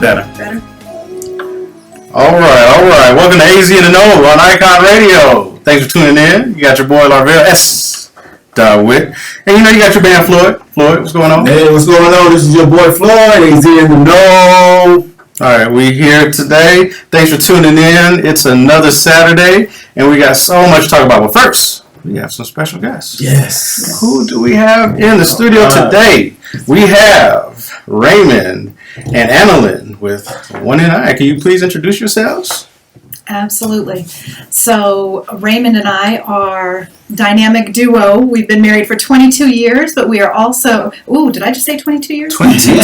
Better. All right. Welcome to AZ and the Know on Icon Radio. Thanks for tuning in. You got your boy Larvell S. Witt. And you got your band Floyd. Floyd, what's going on? Hey, what's going on? This is your boy Floyd, AZ and the Know. All right, we here today. Thanks for tuning in. It's another Saturday, and we got so much to talk about. But first, we have some special guests. Yes. Who do we have in the studio today? We have Raymond and Annalyn with One and I. Can you please introduce yourselves? Absolutely. So Raymond and I are dynamic duo. We've been married for 22 years, but we are also, did I just say 22 years? 21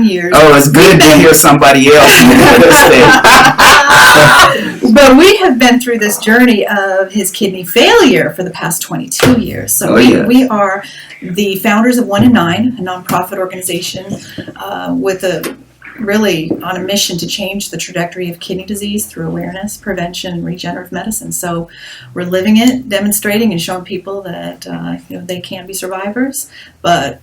years. Oh, it's good to hear somebody else. But we have been through this journey of his kidney failure for the past 22 years. So we are the founders of One and Nine, a nonprofit organization with really on a mission to change the trajectory of kidney disease through awareness, prevention, and regenerative medicine. So we're living it, demonstrating, and showing people that they can be survivors. But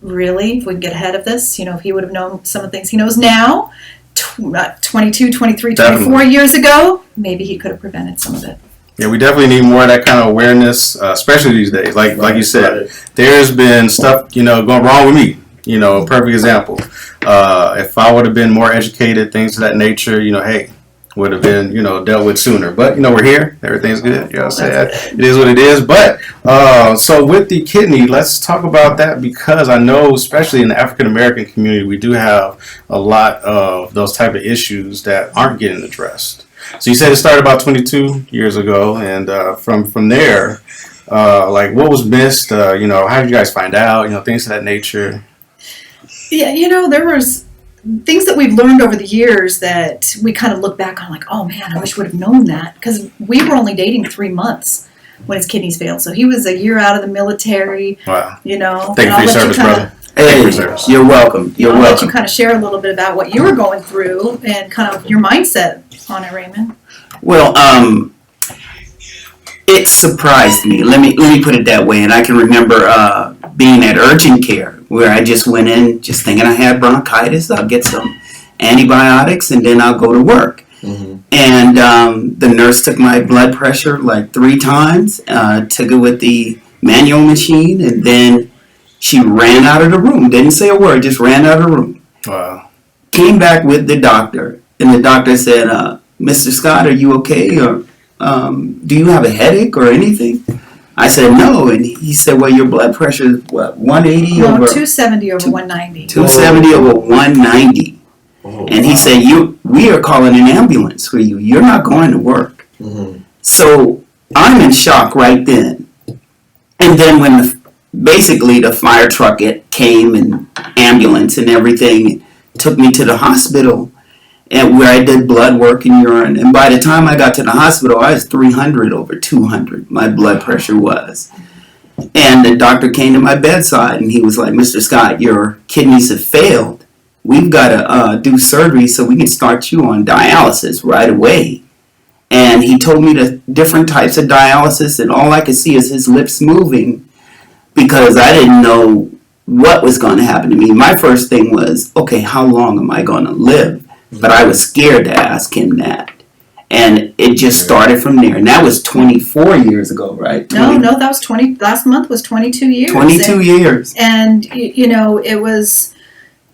really, if we can get ahead of this, if he would have known some of the things he knows now, 22, 23, 24 years ago, maybe he could have prevented some of it. Yeah, we definitely need more of that kind of awareness, especially these days. Like you said, there's been stuff going wrong with me. A perfect example. If I would have been more educated, things of that nature, would have been, dealt with sooner. But, we're here. Everything's good. You know what I'm saying? It is what it is. But, so with the kidney, let's talk about that because I know, especially in the African-American community, we do have a lot of those type of issues that aren't getting addressed. So you said it started about 22 years ago. And from there, what was missed? How did you guys find out? Things of that nature. Yeah, there was things that we've learned over the years that we kind of look back on like, oh man, I wish we would have known that. Because we were only dating 3 months when his kidneys failed. So he was a year out of the military. Wow. Thank you for your service, brother. Hey, you're welcome. You're welcome. I'll let you kind of share a little bit about what you were going through and kind of your mindset on it, Raymond. Well, it surprised me. Let me put it that way. And I can remember being at urgent care where I just went in just thinking I had bronchitis. I'll get some antibiotics and then I'll go to work. Mm-hmm. And the nurse took my blood pressure like 3 times, took it with the manual machine, and then she ran out of the room. Didn't say a word, just ran out of the room. Wow. Came back with the doctor, and the doctor said, Mr. Scott, are you okay? Or do you have a headache or anything? I said no, and he said, well, your blood pressure is what, 180 over 270 over 190. 270 over 190. Oh, and he said, we are calling an ambulance for you. You're not going to work. Mm-hmm. So I'm in shock right then. And then when basically the fire truck came and ambulance and everything took me to the hospital, and where I did blood work and urine. And by the time I got to the hospital, I was 300 over 200, my blood pressure was. And the doctor came to my bedside, and he was like, Mr. Scott, your kidneys have failed. We've got to do surgery so we can start you on dialysis right away. And he told me the different types of dialysis, and all I could see is his lips moving because I didn't know what was going to happen to me. My first thing was, okay, how long am I going to live? But I was scared to ask him that. And it just started from there. And that was 24 years ago, right? No, that was 20. Last month was 22 years. 22 years. And, it was,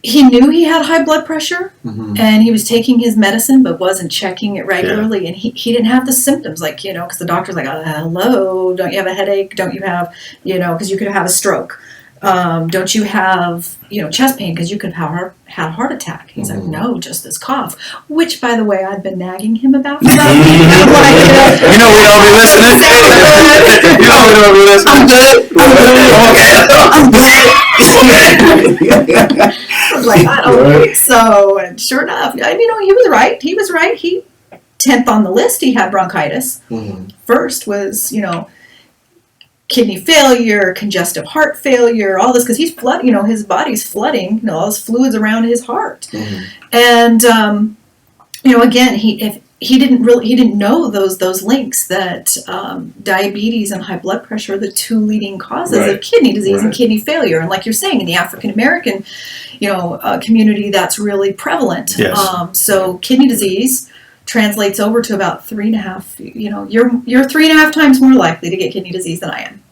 he knew he had high blood pressure. Mm-hmm. And he was taking his medicine, but wasn't checking it regularly. Yeah. And he didn't have the symptoms, because the doctor's like, hello, don't you have a headache? Don't you have, because you could have a stroke. Don't you have, chest pain because you could have had a heart attack? He's like, no, just this cough. Which, by the way, I've been nagging him about. We don't be listening. We don't be listening. I'm good. I was like, I don't think so. And sure enough, he was right. He was right. 10th on the list, he had bronchitis. Mm-hmm. First was, kidney failure, congestive heart failure, all this, because he's flooding, his body's flooding, all his fluids around his heart. Mm-hmm. And, again, he didn't know those links that diabetes and high blood pressure are the two leading causes of kidney disease and kidney failure. And like you're saying, in the African American, community, that's really prevalent. Yes. So kidney disease translates over to about 3.5. You're 3.5 times more likely to get kidney disease than I am.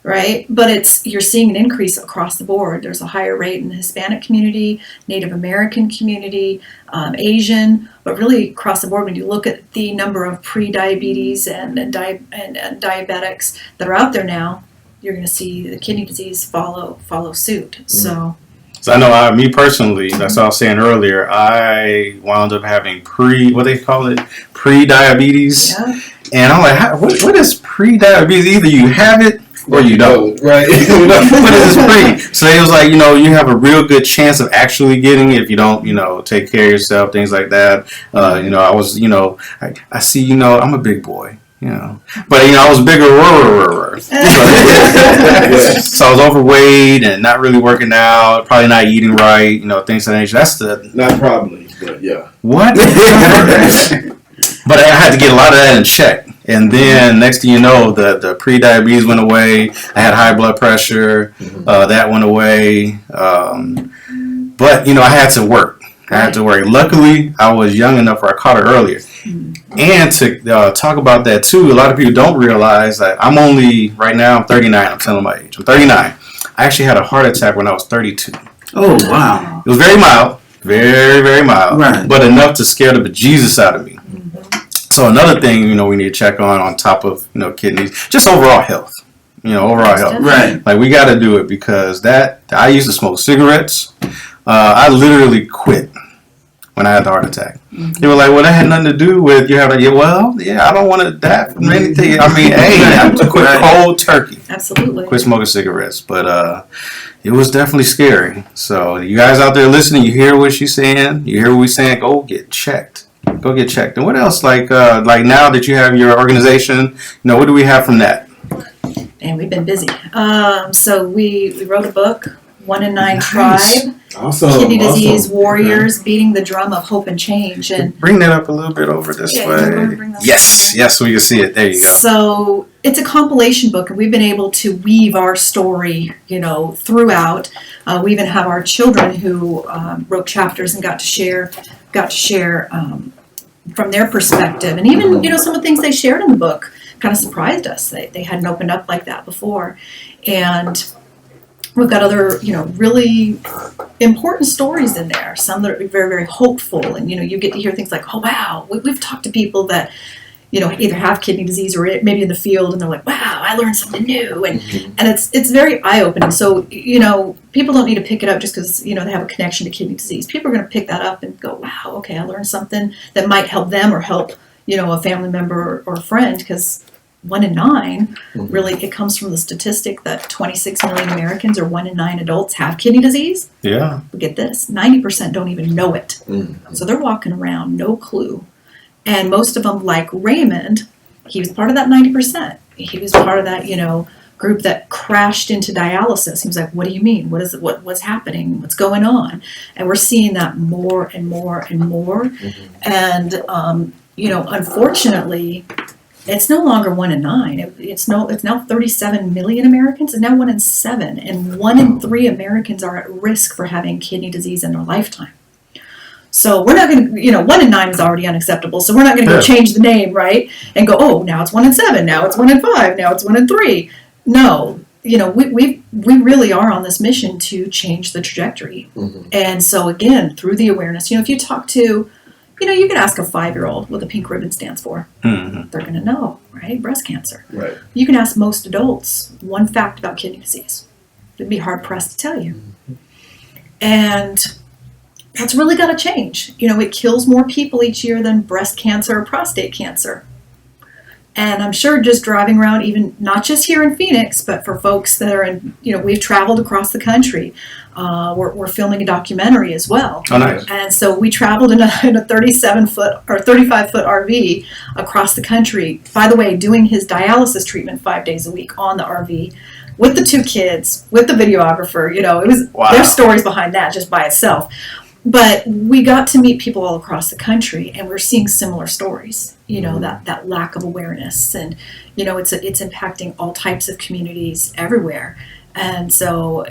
Right? But you're seeing an increase across the board. There's a higher rate in the Hispanic community, Native American community, Asian, but really across the board. When you look at the number of pre-diabetes and diabetics that are out there now, you're going to see the kidney disease follow suit. So I know, me personally, that's what I was saying earlier, I wound up having pre-diabetes. yeah. And I'm like, what is pre-diabetes? Either you have it or you don't. Right. What is this pre? So it was like, you have a real good chance of actually getting it if you don't, take care of yourself, things like that. I was, I see, I'm a big boy. But I was bigger. So I was overweight and not really working out, probably not eating right, things of that nature. That's Not probably, but yeah. what? But I had to get a lot of that in check. And then next thing you know, the pre-diabetes went away. I had high blood pressure. That went away. But, I had to work. Luckily, I was young enough where I caught it earlier. And to talk about that too, a lot of people don't realize that I'm 39. I'm telling my age. I'm 39. I actually had a heart attack when I was 32. Oh, wow. It was very mild. Very, very mild. Right. But enough to scare the bejesus out of me. So another thing, we need to check on top of, kidneys, just overall health. Overall health. Right. Like, we got to do it because I used to smoke cigarettes. I literally quit when I had the heart attack. They were like, well, that had nothing to do with you having, I don't want to die from anything. I mean, hey, I quit cold turkey. Absolutely. Quit smoking cigarettes. But it was definitely scary. So you guys out there listening, you hear what she's saying. You hear what we're saying. Go get checked. Go get checked. And what else? Like now that you have your organization, what do we have from that? And we've been busy. So we wrote a book, 1 in 9 Tribe. Awesome. Kidney Disease Warriors, Beating the Drum of Hope and Change. And bring that up a little bit over this Yeah, way. you wanna bring that Yes, so you can see it. There you go. So it's a compilation book, and we've been able to weave our story, throughout. We even have our children who wrote chapters and got to share from their perspective, and even some of the things they shared in the book kind of surprised us. They hadn't opened up like that before, and we've got other really important stories in there. Some that are very, very hopeful, and you get to hear things like, oh wow, we've talked to people that either have kidney disease or maybe in the field, and they're like, wow, I learned something new, and it's very eye-opening. So people don't need to pick it up just because they have a connection to kidney disease. People are going to pick that up and go, wow, okay, I learned something that might help them or help a family member or a friend, because 1 in 9 really, it comes from the statistic that 26 million Americans, or 1 in 9 adults, have kidney disease. Yeah. But get this, 90% don't even know it. So they're walking around no clue. And most of them, like Raymond, he was part of that 90%. He was part of that, group that crashed into dialysis. He was like, what do you mean? What is it? What's happening? What's going on? And we're seeing that more and more and more. And, unfortunately, it's no longer 1 in 9. It's now 37 million Americans, and now 1 in 7. And 1 in 3 Americans are at risk for having kidney disease in their lifetime. So we're not going to, 1 in 9 is already unacceptable. So we're not going to go change the name, right? And go, oh, now it's 1 in 7. Now it's 1 in 5. Now it's 1 in 3. No, we really are on this mission to change the trajectory. And so again, through the awareness, if you talk to, you could ask a 5-year-old what the pink ribbon stands for. They're going to know, right? Breast cancer. Right. You can ask most adults one fact about kidney disease. They'd be hard pressed to tell you. And that's really got to change. It kills more people each year than breast cancer or prostate cancer. And I'm sure just driving around, even not just here in Phoenix, but for folks that are in, we've traveled across the country. We're filming a documentary as well. Oh, nice. And so we traveled in a 37-foot or 35-foot RV across the country. By the way, doing his dialysis treatment 5 days a week on the RV with the 2 kids, with the videographer. It was There's stories behind that just by itself. But we got to meet people all across the country, and we're seeing similar stories. You know, that lack of awareness, and you know, it's impacting all types of communities everywhere. And so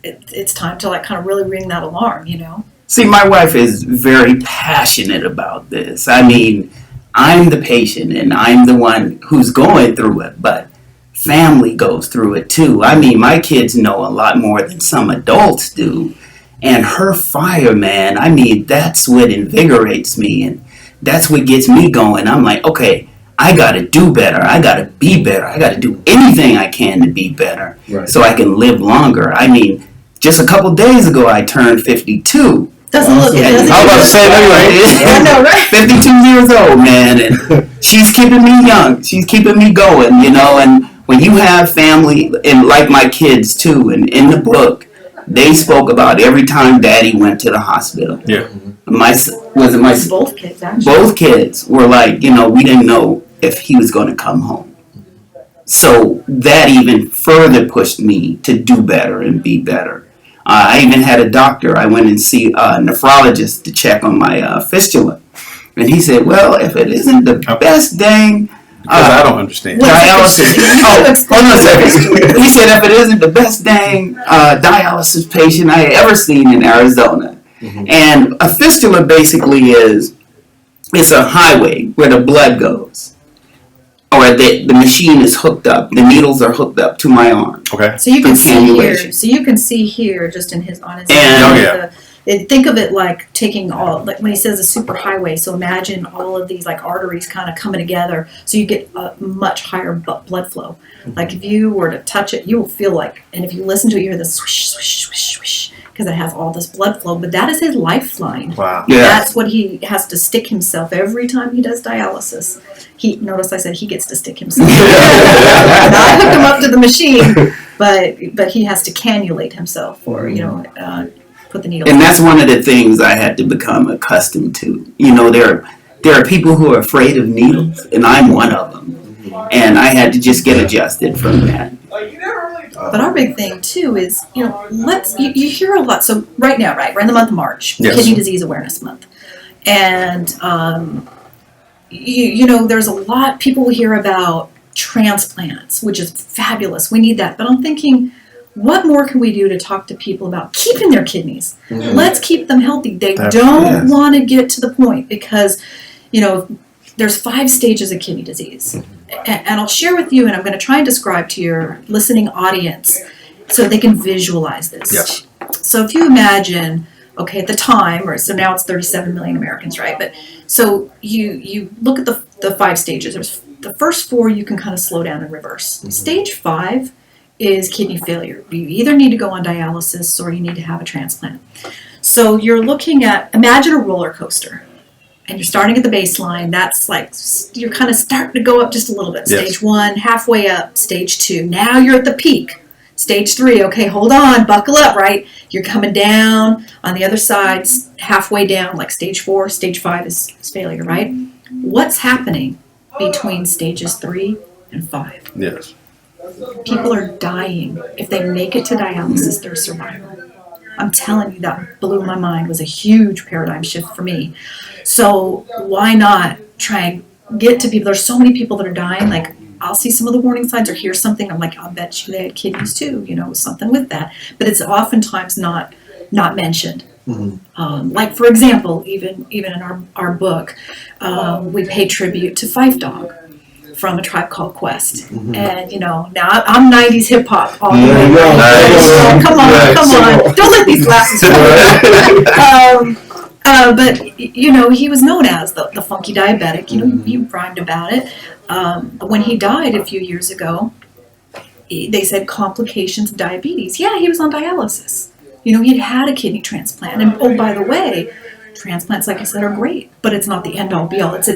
it's time to like kind of really ring that alarm. You know. See, my wife is very passionate about this. I mean, I'm the patient and I'm the one who's going through it, but family goes through it too. I mean, my kids know a lot more than some adults do. And her fire, man, I mean, that's what invigorates me and that's what gets me going. I'm like, okay, I got to do better. I got to be better. I got to do anything I can to be better so I can live longer. I mean, just a couple days ago, I turned 52. Doesn't look. I was about to say I know, right? 52 years old, man, and she's keeping me young. She's keeping me going, you know. And when you have family, and like my kids too, and in the book, they spoke about every time Daddy went to the hospital. Yeah. Both kids, actually. Both kids were like, you know, we didn't know if he was going to come home. So that even further pushed me to do better and be better. I even had a doctor. I went and see a nephrologist to check on my fistula. And he said, well, if it isn't the best dang I don't understand. dialysis. Hold on a second. He said, if it isn't the best dang dialysis patient I ever seen in Arizona. And a fistula basically it's a highway where the blood goes. Or the machine is hooked up. The needles are hooked up to my arm. Okay. So you can see here. Cannulation. So you can see here, just on his. And- Think of it like taking all, like when he says a super highway. So imagine all of these like arteries kind of coming together, so you get a much higher blood flow. Like if you were to touch it, you will feel like, and if you listen to it, you hear the swish, swish, swish, swish, because it has all this blood flow. But that is his lifeline. Wow. Yeah. That's what he has to stick himself every time he does dialysis. Notice I said he gets to stick himself. Not hook him up to the machine, but he has to cannulate himself, or put the needle. And that's one of the things I had to become accustomed to. You know, there are people who are afraid of needles, and I'm one of them. And I had to just get adjusted from that. But our big thing too is, you hear a lot. So right now, we're in the month of March, Yes. Kidney Disease Awareness Month, and there's a lot people hear about transplants, which is fabulous. We need that, but I'm thinking, what more can we do to talk to people about keeping their kidneys? Let's keep them healthy. They don't want to get to the point because, there's 5 stages of kidney disease. And I'll share with you, and I'm going to try and describe to your listening audience so they can visualize this. Yes. So if you imagine, okay, at the time, so now it's 37 million Americans, right? But so you look at the 5 stages. There's the first 4 you can kind of slow down and reverse. Stage 5 is kidney failure. You either need to go on dialysis or you need to have a transplant. So you're looking at, imagine a roller coaster. And you're starting at the baseline. That's like, you're kind of starting to go up just a little bit. Yes. Stage 1, halfway up. Stage 2. Now you're at the peak. Stage 3, okay, hold on, buckle up, right? You're coming down on the other side, halfway down, like stage 4. Stage 5 is failure, right? What's happening between stages 3 and 5? Yes. People are dying. If they make it to dialysis, they're survival. I'm telling you, that blew my mind. It was a huge paradigm shift for me. So why not try and get to people? There's so many people that are dying. Like, I'll see some of the warning signs or hear something. I'm like, I'll bet you they had kidneys too, something with that. But it's oftentimes not mentioned. Like, for example, even in our book, we pay tribute to Fife Dog from A Tribe Called Quest. And, now I'm 90s hip hop all the way. Nice. Come on. Don't let these glasses fall. But, he was known as the funky diabetic. He rhymed about it. When he died a few years ago, they said complications of diabetes. Yeah, he was on dialysis. He'd had a kidney transplant. And, oh, by the way, transplants, like I said, are great, but it's not the end-all, be-all. It's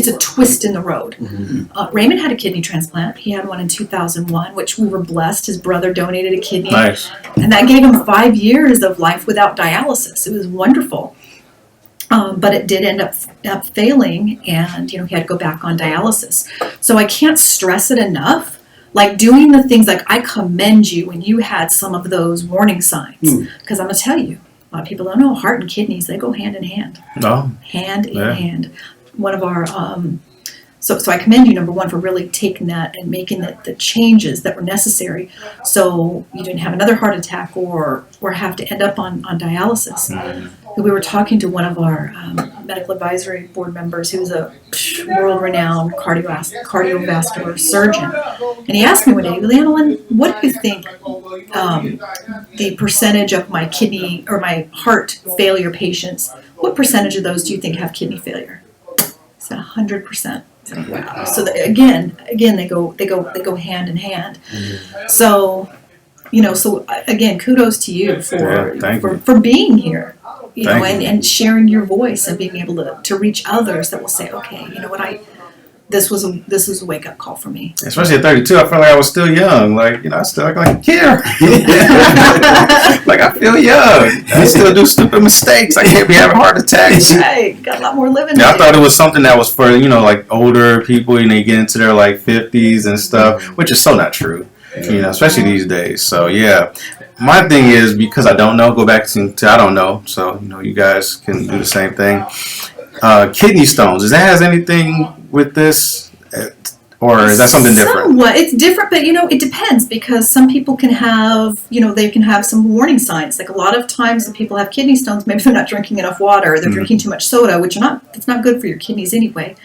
a twist in the road. Raymond had a kidney transplant. He had one in 2001, which we were blessed. His brother donated a kidney. Nice. And that gave him 5 years of life without dialysis. It was wonderful. But it did end up failing, and he had to go back on dialysis. So I can't stress it enough. Like, doing the things, like, I commend you when you had some of those warning signs, because I'm gonna tell you, A lot of people don't know heart and kidneys, they go hand in hand. No. Hand in Yeah. hand. One of our, so I commend you, number one, for really taking that and making the changes that were necessary so you didn't have another heart attack or have to end up on dialysis. We were talking to one of our medical advisory board members who's a world-renowned cardiovascular surgeon. And he asked me one day, Leanne, what do you think the percentage of my kidney or my heart failure patients, what percentage of those do you think have kidney failure? I said 100%. Wow. So again, they go hand in hand. So, so again, kudos to you for being here, and sharing your voice and being able to reach others that will say, okay, you know what, this was a wake up call for me. Especially at 32, I felt like I was still young. Like, I still act like a kid. Like, I feel young. I still do stupid mistakes. I can't be having heart attacks. Right, got a lot more living. Yeah, I thought it was something that was for, like older people, you get into their like 50s and stuff, which is so not true, especially these days. So, yeah. My thing is, because I don't know, go back to I don't know. So, you guys can do the same thing. Kidney stones, does that has anything with this? Or is that something different? Somewhat. It's different, but it depends, because some people can have, they can have some warning signs. Like a lot of times when people have kidney stones, maybe they're not drinking enough water, or they're drinking too much soda, which it's not good for your kidneys anyway.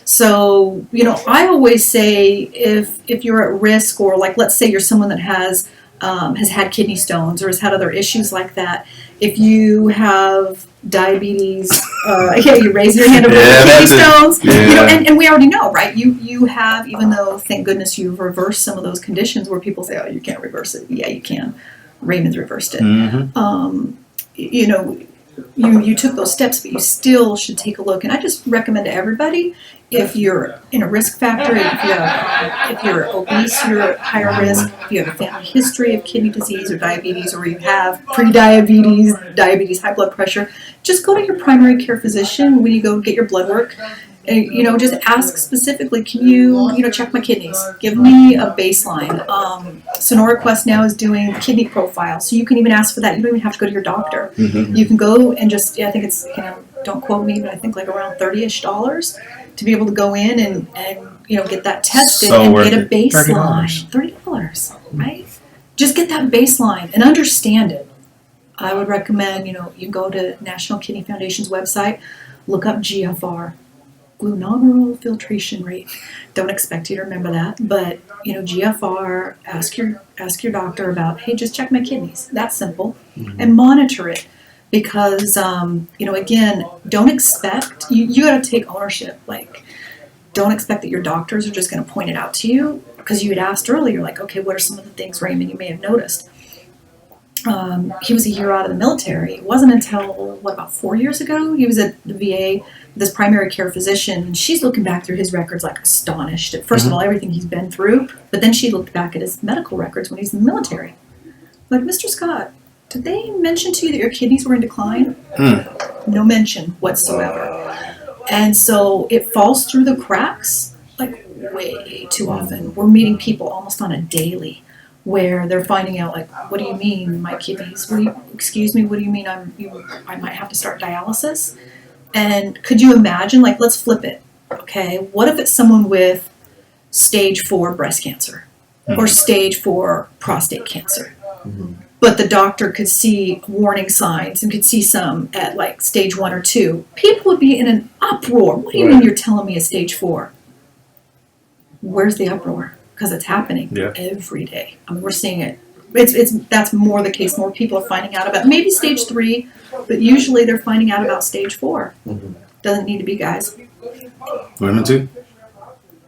So, I always say if you're at risk, or like let's say you're someone that has had kidney stones or has had other issues like that, if you have diabetes, you raise your hand over kidney stones, and we already know, right? You have, even though thank goodness you've reversed some of those conditions where people say, oh, you can't reverse it. Yeah, you can. Raymond's reversed it. You took those steps, but you still should take a look. And I just recommend to everybody, if you're in a risk factor, if you're obese, you're at higher risk, if you have a family history of kidney disease or diabetes, or you have pre-diabetes, diabetes, high blood pressure, just go to your primary care physician when you go get your blood work. And, just ask specifically, can you, check my kidneys? Give me a baseline. Sonora Quest now is doing kidney profile, so you can even ask for that. You don't even have to go to your doctor. You can go and just, I think it's, don't quote me, but I think like around $30-ish to be able to go in and get that tested and get a baseline. $30, right? Just get that baseline and understand it. I would recommend, you go to National Kidney Foundation's website, look up GFR. Glomerular filtration rate. Don't expect you to remember that, but GFR. Ask your doctor about. Hey, just check my kidneys. That's simple, and monitor it, because again, don't expect you got to take ownership. Like, don't expect that your doctors are just going to point it out to you, because you had asked earlier, like, okay, what are some of the things, Raymond, you may have noticed? He was a year out of the military. It wasn't until, about 4 years ago, he was at the VA with his primary care physician, and she's looking back through his records like astonished at, first of all, everything he's been through, but then she looked back at his medical records when he's in the military. Like, Mr. Scott, did they mention to you that your kidneys were in decline? No mention whatsoever. And so it falls through the cracks, like, way too often. We're meeting people almost on a daily where they're finding out, like, what do you mean my kidneys? Excuse me, what do you mean I might have to start dialysis? And could you imagine, like, let's flip it, okay? What if it's someone with stage 4 breast cancer or stage 4 prostate cancer? But the doctor could see warning signs and could see some at like stage 1 or 2. People would be in an uproar. What do you mean you're telling me a stage 4? Where's the uproar? Because it's happening every day. I mean, we're seeing it. That's more the case. More people are finding out about maybe stage 3, but usually they're finding out about stage 4. Doesn't need to be guys. Women too?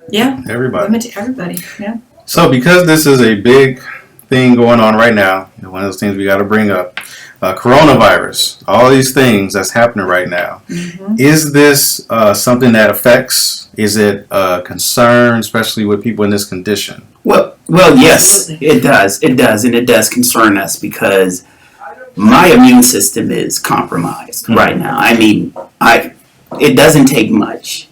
Yeah. Everybody. Women to everybody. Yeah. So because this is a big thing going on right now, one of those things we got to bring up, coronavirus, all these things that's happening right now. Is this something that affects? Is it a concern, especially with people in this condition? Well, yes, it does. It does, and it does concern us because my immune system is compromised right now. I mean, it doesn't take much.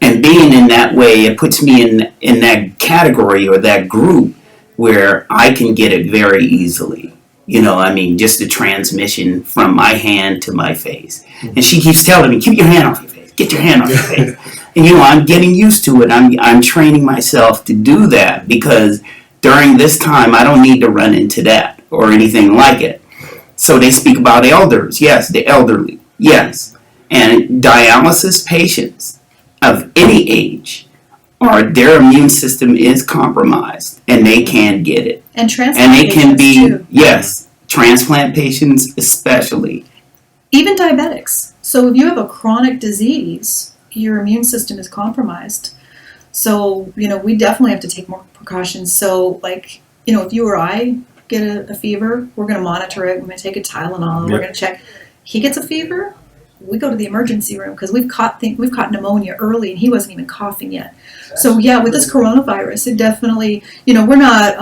And being in that way, it puts me in that category or that group where I can get it very easily. just the transmission from my hand to my face. And she keeps telling me, keep your hand off your face. Get your hand off your face. And, I'm getting used to it. I'm training myself to do that because during this time, I don't need to run into that or anything like it. So they speak about elders. Yes, the elderly. Yes. And dialysis patients of any age, their immune system is compromised and they can get it. And transplant And they can patients, be, too. yes, transplant patients especially. Even diabetics. So if you have a chronic disease, your immune system is compromised. So, we definitely have to take more precautions. So, if you or I get a fever, we're going to monitor it. We're going to take a Tylenol. We're going to check. He gets a fever, we go to the emergency room because we've caught pneumonia early and he wasn't even coughing yet. So with this coronavirus, it definitely, we're not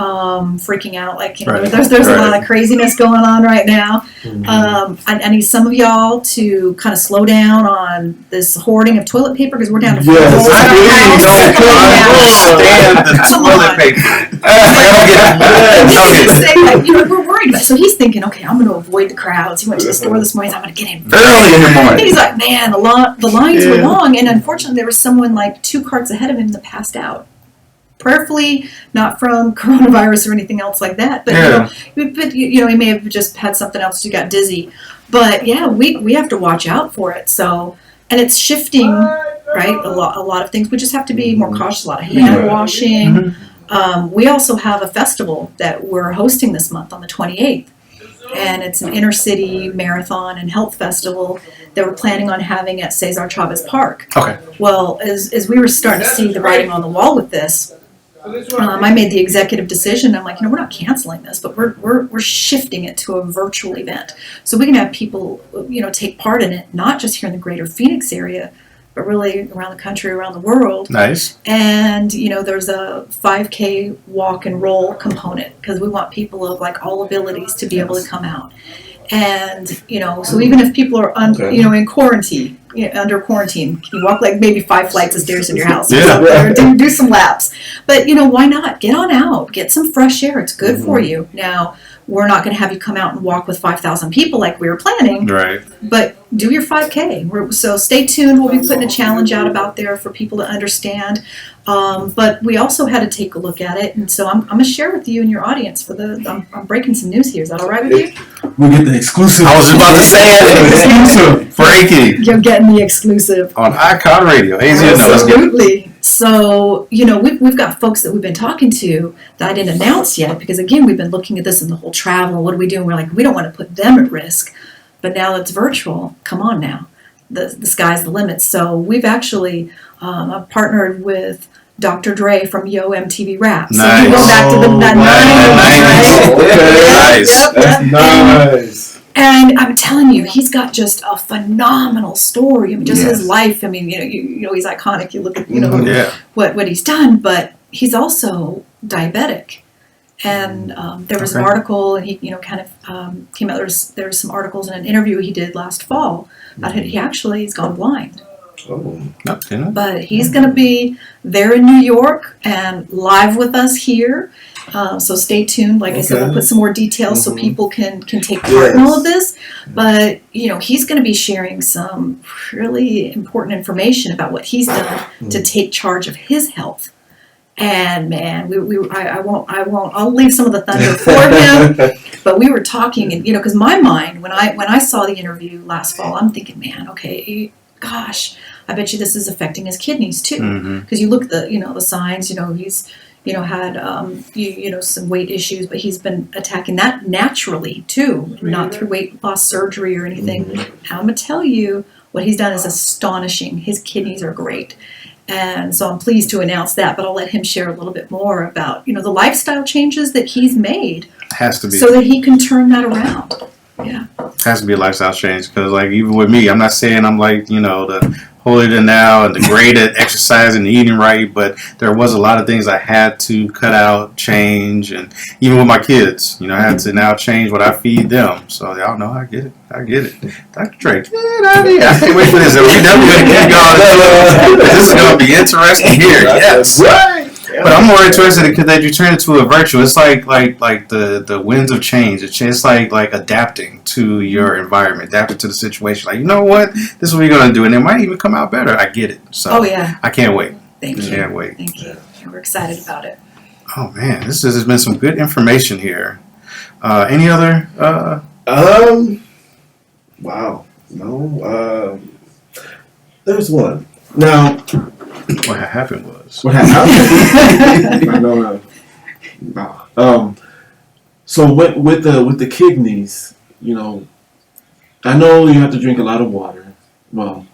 freaking out like, there's a lot of craziness going on right now. I need some of y'all to kind of slow down on this hoarding of toilet paper because we're down to Yes, toilet paper. We're worried about it. So he's thinking, okay, I'm going to avoid the crowds. He went to the store this morning. So I'm going to get him Early in the morning. And he's like, man, the lines were long, and unfortunately, there was someone like 2 carts ahead of him that passed out. Prayerfully, not from coronavirus or anything else like that, but he may have just had something else. He got dizzy, but we have to watch out for it. So, and it's shifting, right? A lot of things. We just have to be more cautious. A lot of hand washing. We also have a festival that we're hosting this month on the 28th. And it's an inner city marathon and health festival that we're planning on having at Cesar Chavez Park. Okay. Well, as we were starting to see the writing on the wall with this, I made the executive decision. I'm like, we're not canceling this, but we're shifting it to a virtual event, so we can have people, take part in it, not just here in the greater Phoenix area, but really around the country, around the world. Nice. And, there's a 5K walk and roll component because we want people of all abilities to be able to come out. And, so even if people are, in quarantine, under quarantine, you walk maybe 5 flights of stairs in your house. Yeah. Do some laps. But, why not? Get on out. Get some fresh air. It's good for you. Now, we're not going to have you come out and walk with 5,000 people like we were planning. Right. But do your 5K. So stay tuned. We'll be putting a challenge out about there for people to understand. But we also had to take a look at it. And so I'm going to share with you and your audience I'm breaking some news here. Is that all right with you? We get the exclusive. I was just about to say it. Exclusive. Breaking. You're getting the exclusive. On Icon Radio. Absolutely. So, we've got folks that we've been talking to that I didn't announce yet because, again, we've been looking at this and the whole travel. What do we do? And we're like, we don't want to put them at risk. But now it's virtual. Come on now. The sky's the limit. So we've actually partnered with Dr. Dre from Yo MTV Rap. So nice. we go back to the 90s. Nice. That's nice. And I'm telling you, he's got just a phenomenal story. His life. He's iconic. You look at, what he's done, but he's also diabetic. And there was an article, and he, kind of came out. There's some articles in an interview he did last fall about he's gone blind. Oh. But he's going to be there in New York and live with us here. So stay tuned. Like I said, we'll put some more details so people can take part in all of this. But, he's going to be sharing some really important information about what he's done to take charge of his health. And man, I'll leave some of the thunder for him. But we were talking, and because my mind, when I saw the interview last fall, I'm thinking, man, okay, gosh, I bet you this is affecting his kidneys too. Because you look at the signs, he's had some weight issues, but he's been attacking that naturally too, not through weight loss surgery or anything. I'm gonna tell you, what he's done is astonishing. His kidneys are great. And so I'm pleased to announce that, but I'll let him share a little bit more about, the lifestyle changes that he's made. Has to be. So that he can turn that around. Yeah. Has to be a lifestyle change because, even with me, I'm not saying I'm the holier than now and the great at exercising and eating right, but there was a lot of things I had to cut out, change, and even with my kids, I had to now change what I feed them. So y'all know I get it. Dr. Dre, I can't wait for this. We definitely going to keep going. This is going to be interesting here. Yes. Right. But I'm more interested because that you turn it to a virtue. It's like the winds of change. It's like adapting to your environment, adapting to the situation. Like, you know what, this is what we're gonna do, and it might even come out better. I get it. So Oh yeah. I can't wait. Thank you. Can't wait. Thank you. We're excited about it. Oh man, this has been some good information here. Any other? Wow. No. There's one. Now, What happened was. what happened? No. So with the kidneys, you know, I know you have to drink a lot of water. Well,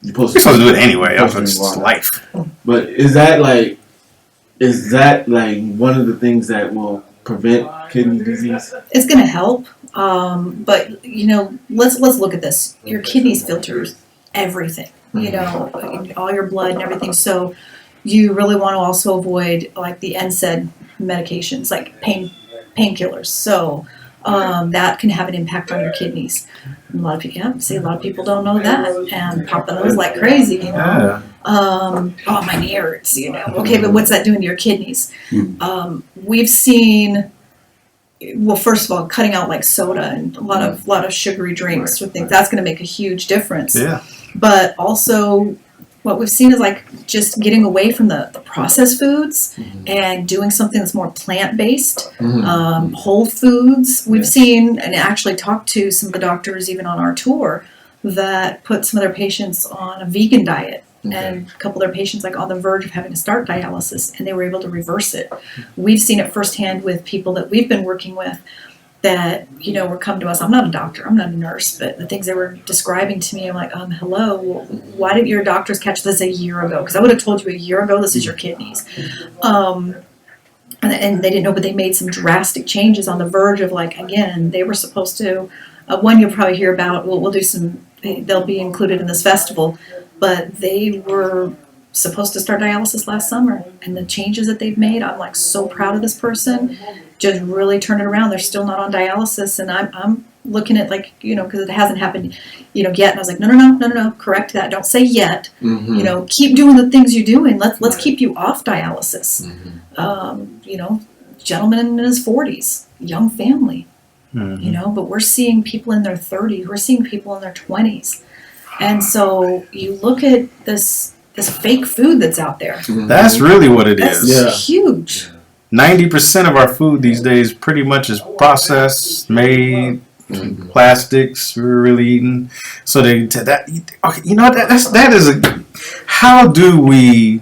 you're supposed We're to. supposed to do it anyway. Supposed to It's drink water. life. But is that like one of the things that will prevent kidney disease? It's going to help, but you know, let's look at this. Your kidneys filters everything. You know, all your blood and everything. So you really want to also avoid like the NSAID medications, like painkillers. So that can have an impact on your kidneys. A lot of people, a lot of people don't know that and popping those like crazy. You know. Yeah. Oh, my knee hurts, you know. Okay, but what's that doing to your kidneys? We've seen, well, first of all, cutting out like soda and a lot of sugary drinks. We think that's going to make a huge difference. Yeah. But also, what we've seen is like just getting away from the processed foods and doing something that's more plant-based, whole foods. We've seen and actually talked to some of the doctors even on our tour that put some of their patients on a vegan diet. And a couple of their patients like on the verge of having to start dialysis, and they were able to reverse it. We've seen it firsthand with people that we've been working with that, you know, were coming to us. I'm not a doctor, I'm not a nurse, but the things they were describing to me, I'm like, hello, why didn't your doctors catch this a year ago? Because I would have told you a year ago, this is your kidneys. And they didn't know, but they made some drastic changes on the verge of like, again, they were supposed to, one you'll probably hear about, we'll do some, they'll be included in this festival, but they were supposed to start dialysis last summer, and the changes that they've made, I'm like so proud of this person, just really turn it around. They're still not on dialysis, and I'm looking at like, you know, because it hasn't happened, you know, yet, and I was like, no, correct that, don't say yet, you know, keep doing the things you're doing, let's keep you off dialysis. You know, gentleman in his 40s, young family, you know, but we're seeing people in their 30s, we're seeing people in their 20s. And so you look at this fake food that's out there. That's really what it That's is. huge. 90% of our food these days pretty much is processed, made, plastics we're really eating. So okay, you know, that is a, how do we,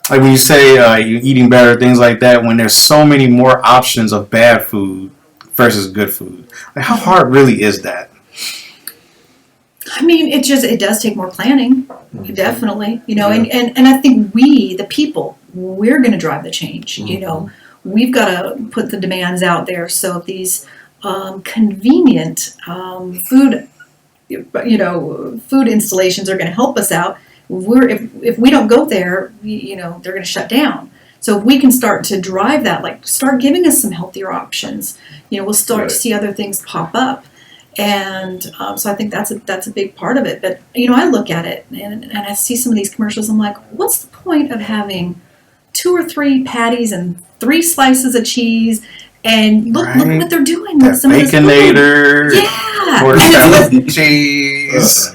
like when you say you're eating better, things like that, when there's so many more options of bad food versus good food? Like, how hard really is that? I mean, it does take more planning, definitely, you know, and I think we, the people, we're going to drive the change, you know. We've got to put the demands out there. So if these convenient food, you know, food installations are going to help us out, if we don't go there, you know, they're going to shut down. So if we can start to drive that, like start giving us some healthier options, you know, we'll start to see other things pop up. And so I think that's a big part of it. But, you know, I look at it and I see some of these commercials. I'm like, what's the point of having 2 or 3 patties and 3 slices of cheese? And look what they're doing with some of this food. Baconator. Yeah. Quarter And pound cheese.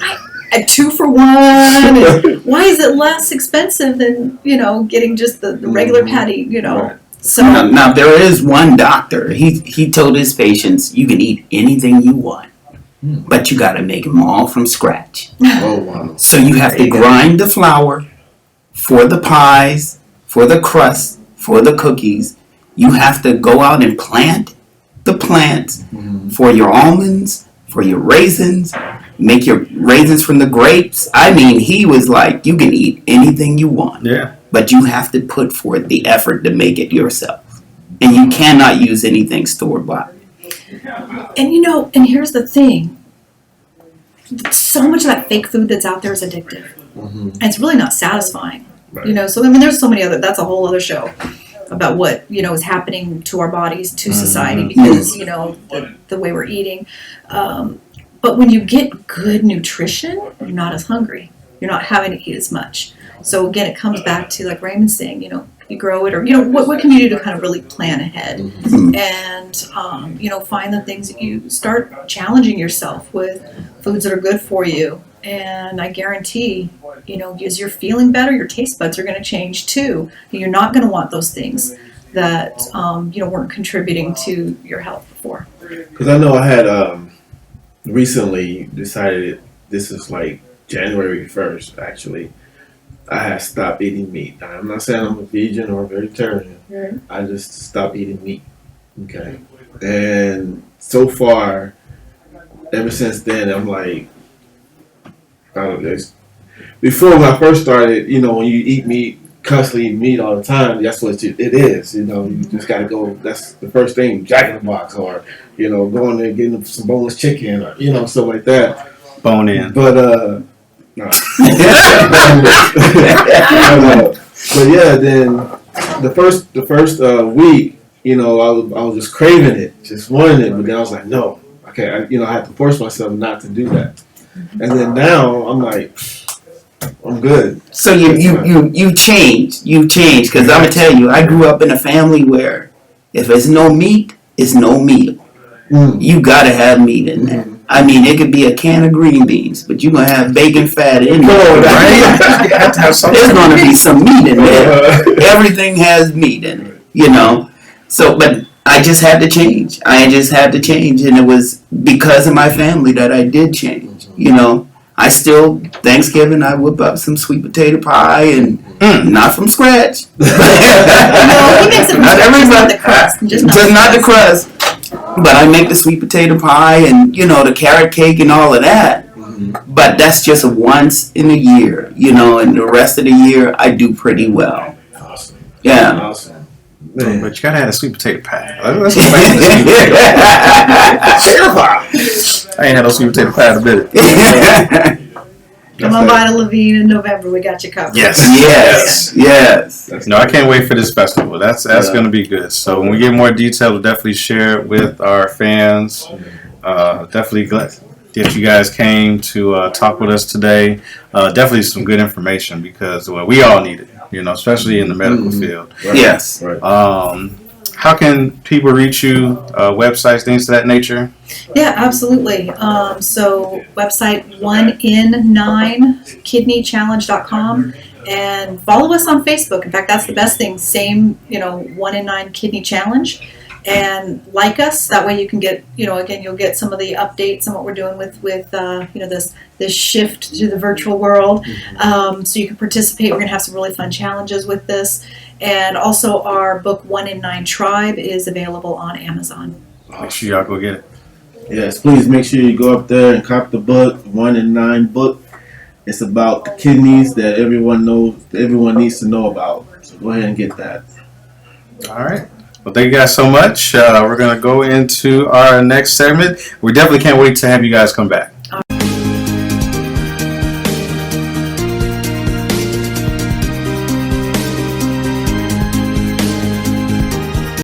a 2 for 1. And why is it less expensive than, you know, getting just the regular patty, you know? So now there is one doctor. He told his patients, you can eat anything you want, but you got to make them all from scratch. Oh wow! So you have to grind the flour for the pies, for the crust, for the cookies. You have to go out and plant the plants for your almonds, for your raisins. Make your raisins from the grapes. I mean, he was like, you can eat anything you want. Yeah. But you have to put forth the effort to make it yourself. And you cannot use anything store-bought. And you know, and here's the thing. So much of that fake food that's out there is addictive. And it's really not satisfying. You know, so I mean there's so many other, that's a whole other show about what, you know, is happening to our bodies, to society, because, you know, the way we're eating. But when you get good nutrition, you're not as hungry. You're not having to eat as much. So again, it comes back to like Raymond's saying, you grow it, or what can you do to kind of really plan ahead, and find the things that you start challenging yourself with foods that are good for you. And I guarantee, as you're feeling better, your taste buds are going to change too. You're not going to want those things that weren't contributing to your health before. Because I know I had recently decided, this is like January 1st actually, I had stopped eating meat. I'm not saying I'm a vegan or a vegetarian. Right. I just stopped eating meat. Okay. And so far, ever since then, I'm like, I don't know. Before, when I first started, when you eat meat, constantly eat meat all the time, that's what it is. You just got to go. That's the first thing, Jack in the Box, or going there and getting some boneless chicken, or stuff like that. Bone in. But no. But yeah, then the first week, I was just craving it, just wanting it. But then I was like, no, okay, I had to force myself not to do that. And then now I'm like, I'm good. So you changed, because I'm gonna tell you, I grew up in a family where if there's no meat, it's no meal. You gotta have meat in there. I mean, it could be a can of green beans, but you're gonna have bacon fat in there, right? You have to have something. There's gonna be some meat in there. Everything has meat in it, So, but I just had to change. And it was because of my family that I did change. I still, Thanksgiving, I whip up some sweet potato pie, and not from scratch. No, he makes it from Not scratch, everybody. just not the crust. Just Not the crust. But I make the sweet potato pie and, the carrot cake and all of that. But that's just once in a year, and the rest of the year I do pretty well. Awesome. Yeah. Awesome. Man. But you gotta have a sweet potato pie. Let's go back to the sweet potato pie. I ain't had no sweet potato pie in a minute. Come on by to Levine in November. We got you covered. Yes. No, I can't wait for this festival. That's going to be good. So when we get more detail, we'll definitely share it with our fans. Definitely glad that you guys came to talk with us today. Definitely some good information because we all need it, especially in the medical field. Right. Yes. Right. How can people reach you? Websites, things of that nature? Yeah, absolutely. So website 1in9kidneychallenge.com, and follow us on Facebook. In fact, that's the best thing. Same, 1 in 9 Kidney Challenge, and like us. That way you can get, again, you'll get some of the updates on what we're doing with this shift to the virtual world. So you can participate. We're gonna have some really fun challenges with this, and also our book 1 in 9 Tribe is available on Amazon. Make sure y'all go get it. Yes, please make sure you go up there and cop the book, 1 in 9 book. It's about the kidneys that everyone needs to know about. So go ahead and get that. All right. Well, thank you guys so much. We're going to go into our next segment. We definitely can't wait to have you guys come back.